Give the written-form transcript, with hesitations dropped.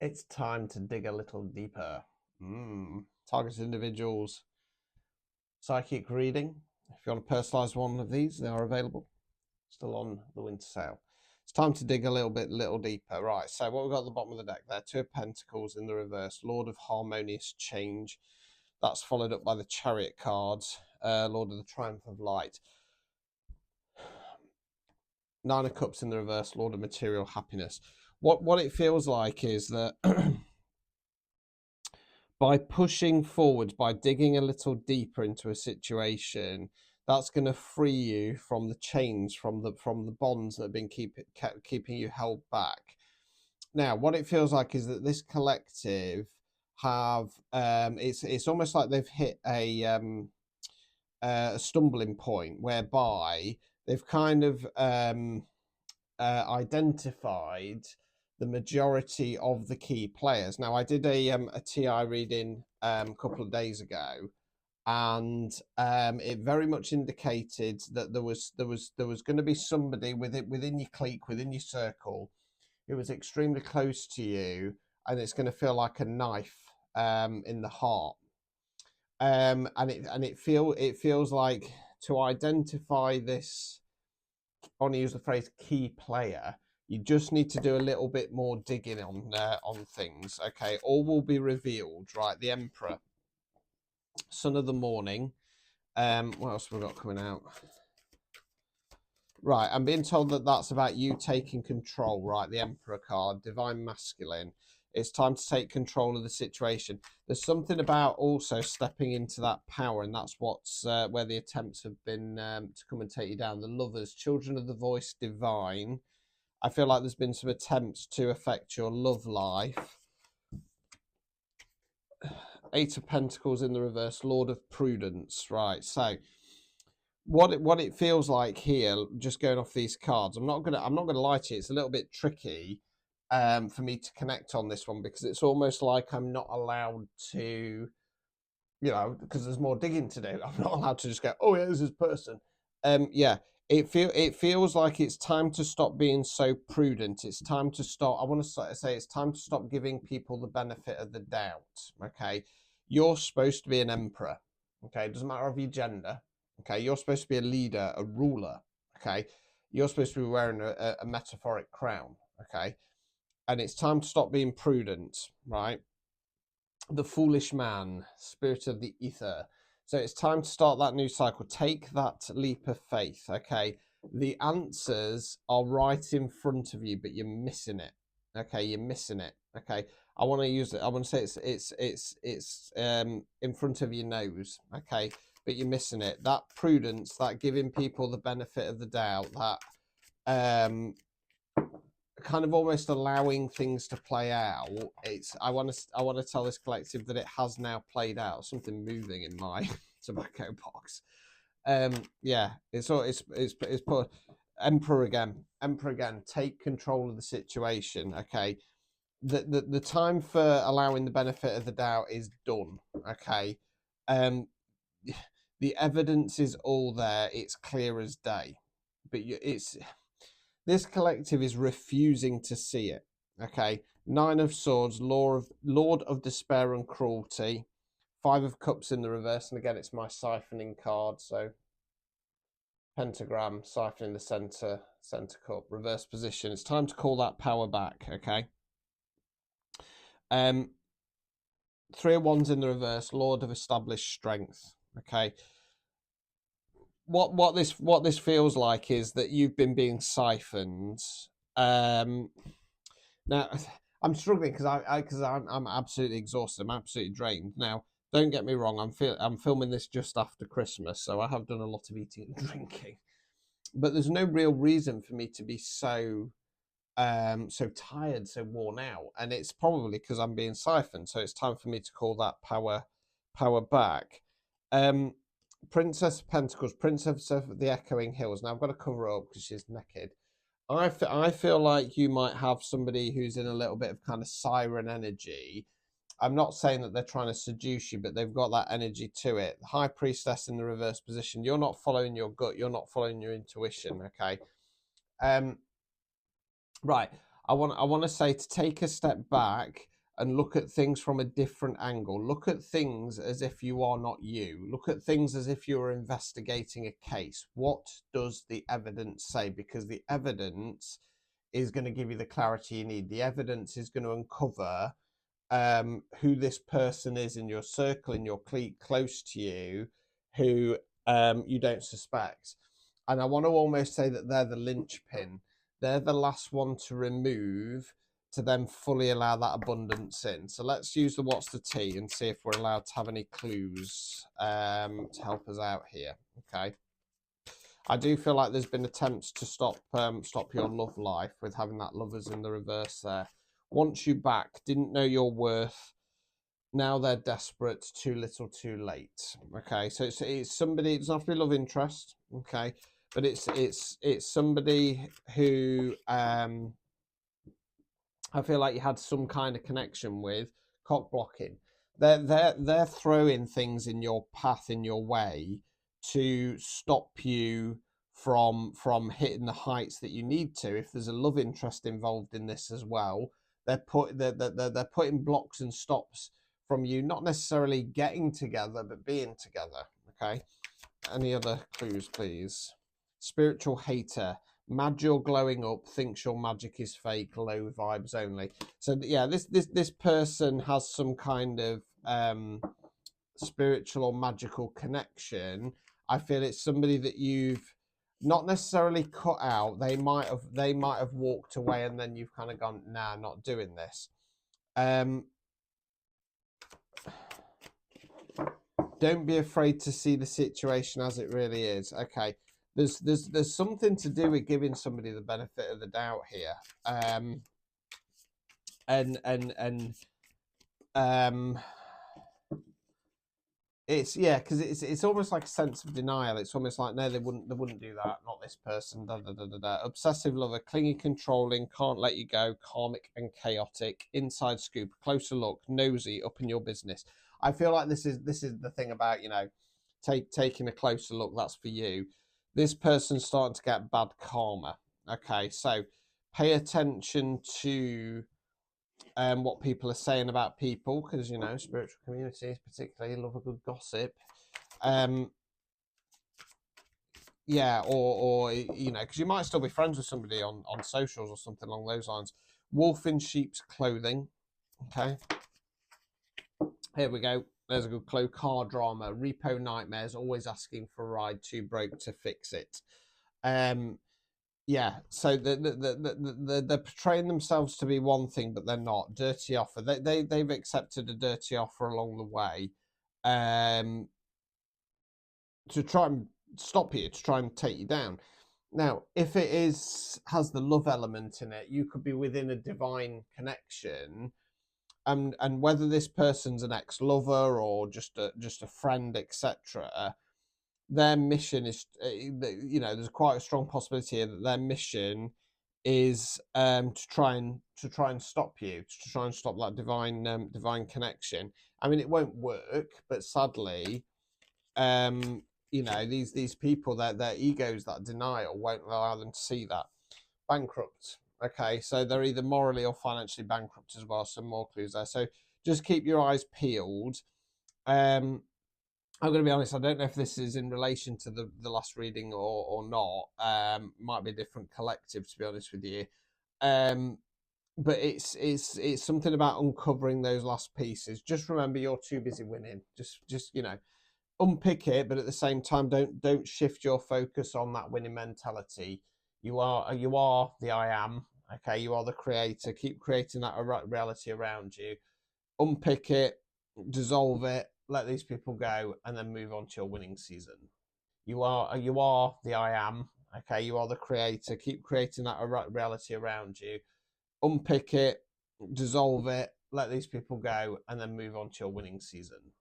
It's time to dig a little deeper. Targeted individuals, psychic reading. If you want to personalize one of these, they are available. Still on the winter sale. It's time to dig a little deeper. Right, so what we've got at the bottom of the deck there, Two of Pentacles in the reverse, Lord of Harmonious Change. That's followed up by the Chariot cards, Lord of the Triumph of Light. Nine of Cups in the reverse, Lord of Material Happiness. What it feels like is that by pushing forward, by digging a little deeper into a situation, that's going to free you from the chains, from the bonds that have been keeping you held back. Now, what it feels like is that this collective have it's almost like they've hit a stumbling point whereby they've kind of identified the majority of the key players. Now, I did a TI reading a couple of days ago, and it very much indicated that there was going to be somebody within your clique, within your circle, who was extremely close to you, and it's going to feel like a knife in the heart. And it feels like, to identify this, I want to use the phrase key player, you just need to do a little bit more digging on things. Okay, all will be revealed. Right, the Emperor, Son of the Morning. What else have we got coming out? Right, I'm being told that that's about you taking control. Right, the Emperor card, Divine Masculine. It's time to take control of the situation. There's something about also stepping into that power, and that's what's where the attempts have been to come and take you down. The Lovers, Children of the Voice Divine. I feel like there's been some attempts to affect your love life. Eight of Pentacles in the reverse, Lord of Prudence. Right, so what it feels like here, just going off these cards, I'm not gonna lie to you, it's a little bit tricky for me to connect on this one, because it's almost like I'm not allowed to, because there's more digging to do. I'm not allowed to just go, oh yeah, this is person. Yeah, it feels like it's time to stop being so prudent. It's time to stop. I want to say it's time to stop giving people the benefit of the doubt. Okay, you're supposed to be an emperor. Okay, it doesn't matter of your gender. Okay, you're supposed to be a leader, a ruler. Okay, you're supposed to be wearing a metaphoric crown. Okay, and it's time to stop being prudent, right? The Foolish Man, Spirit of the Ether. So it's time to start that new cycle. Take that leap of faith. Okay, the answers are right in front of you, but you're missing it. Okay, you're missing it. Okay, I want to use it. I want to say it's in front of your nose. Okay, but you're missing it. That prudence, that giving people the benefit of the doubt, that kind of almost allowing things to play out. It's I want to tell this collective that it has now played out. Something moving in my tobacco box. Yeah, it's put Emperor again. Take control of the situation. Okay, the time for allowing the benefit of the doubt is done. Okay, the evidence is all there. It's clear as day, but it's this collective is refusing to see it. Okay, Nine of Swords, Lord of Despair and Cruelty, Five of Cups in the reverse, and again it's my siphoning card. So pentagram, siphoning the center cup, reverse position. It's time to call that power back. Okay. Three of Wands in the reverse, Lord of Established Strength. Okay. What this feels like is that you've been being siphoned. Now, I'm struggling because I'm absolutely exhausted. I'm absolutely drained. Now, don't get me wrong. I'm filming this just after Christmas, so I have done a lot of eating and drinking. But there's no real reason for me to be so so tired, so worn out, and it's probably because I'm being siphoned. So it's time for me to call that power back. Princess of Pentacles, Princess of the Echoing Hills. Now I've got to cover her up because she's naked. I feel like you might have somebody who's in a little bit of kind of siren energy. I'm not saying that they're trying to seduce you, but they've got that energy to it. High Priestess in the reverse position. You're not following your gut. You're not following your intuition. Okay. Right. I want to say to take a step back and look at things from a different angle. Look at things as if you are not you. Look at things as if you are investigating a case. What does the evidence say? Because the evidence is going to give you the clarity you need. The evidence is going to uncover who this person is in your circle, in your clique, close to you, who you don't suspect. And I want to almost say that they're the linchpin. They're the last one to remove to then fully allow that abundance in. So let's use the what's the tea and see if we're allowed to have any clues to help us out here. Okay. I do feel like there's been attempts to stop your love life with having that lovers in the reverse there. Wants you back, didn't know your worth. Now they're desperate, too little, too late. Okay, so it's somebody. It doesn't have to be love interest. Okay, but it's somebody who I feel like you had some kind of connection with. Cock blocking. They're throwing things in your path, in your way, to stop you from hitting the heights that you need to. If there's a love interest involved in this as well, they're putting blocks and stops from you, not necessarily getting together, but being together. Okay. Any other clues, please? Spiritual hater. Mad you're glowing up, thinks your magic is fake, low vibes only. So yeah, this person has some kind of spiritual or magical connection. I feel it's somebody that you've not necessarily cut out. They might have walked away and then you've kind of gone, nah, not doing this. Don't be afraid to see the situation as it really is. Okay. There's something to do with giving somebody the benefit of the doubt here. It's because it's almost like a sense of denial. It's almost like, no, they wouldn't do that, not this person. Da, da, da, da, da. Obsessive lover, clingy, controlling, can't let you go, karmic and chaotic. Inside scoop, closer look, nosy, up in your business. I feel like this is the thing about, taking a closer look. That's for you. This person's starting to get bad karma. Okay, so pay attention to what people are saying about people, because spiritual communities particularly love a good gossip. Yeah, or because you might still be friends with somebody on socials or something along those lines. Wolf in sheep's clothing. Okay, here we go. There's a good clue. Car drama, repo nightmares, always asking for a ride, too broke to fix it. Yeah, so they're portraying themselves to be one thing, but they're not. Dirty offer. They've accepted a dirty offer along the way, to try and stop you, to try and take you down. Now, if it has the love element in it, you could be within a divine connection, and whether this person's an ex-lover or just a friend, etc. Their mission is, there's quite a strong possibility here that their mission is to try and stop you, to try and stop that divine connection. I mean, it won't work, but sadly, these people, their egos, that denial won't allow them to see that. Bankrupt. Okay, so they're either morally or financially bankrupt as well. Some more clues there. So just keep your eyes peeled. I'm going to be honest, I don't know if this is in relation to the last reading or not. Might be a different collective, to be honest with you. But it's something about uncovering those last pieces. Just remember, you're too busy winning. Just unpick it, but at the same time, don't shift your focus on that winning mentality. You are the I am. Okay, you are the creator. Keep creating that reality around you. Unpick it, dissolve it, let these people go, and then move on to your winning season. You are the I am. Okay, you are the creator. Keep creating that reality around you. Unpick it, dissolve it, let these people go, and then move on to your winning season.